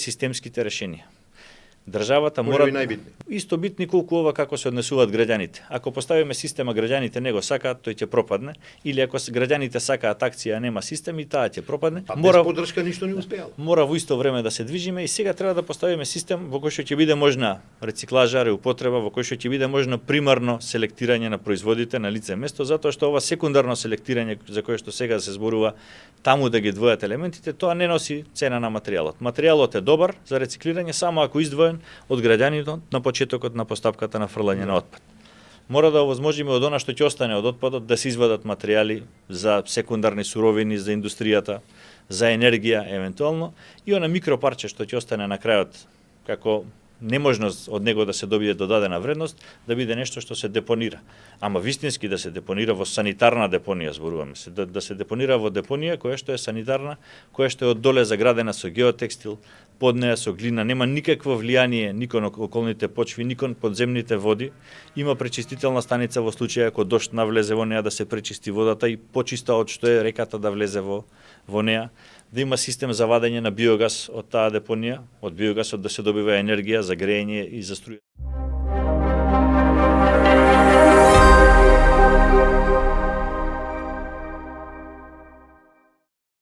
системските решенија. Државата Може мора би најбитни. исто битни колку ова како се однесуваат граѓаните. Ако поставиме система, граѓаните не го сакаат, тој ќе пропадне, или ако граѓаните сакаат акција, а нема систем, и таа ќе пропадне. Без поддршка ништо не успеало. Мора во исто време да се движиме и сега треба да поставиме систем во кој што ќе биде можна рециклажа, реупотреба, во кој што ќе биде можно примарно селектирање на производите на лице место, затоа што ова секундарно селектирање за кое што сега се зборува, таму да ги двојат елементите, тоа не носи цена на материјалот. Материјалот е добар за рециклирање само ако издвоен од граѓаните на почетокот на постапката на фрлање на отпад. Мора да овозможиме од она што ќе остане од отпадот да се извадат материјали за секундарни суровини за индустријата, за енергија евентуално, и она микропарче што ќе остане на крајот како неможност од него да се добие додадена вредност, да биде нешто што се депонира. Ама вистински да се депонира во санитарна депонија, зборуваме се, да се депонира во депонија која што е санитарна, која што е од доле заградена со геотекстил, под неја со глина, нема никакво влијание ни кон околните почви, ни кон подземните води. Има пречистителна станица во случај ако дожд навлезе во неја да се пречисти водата и почиста од што е реката да влезе во неја. Да има систем за вадење на биогаз од таа депонија, од биогасот да се добива енергија за грејење и за струја.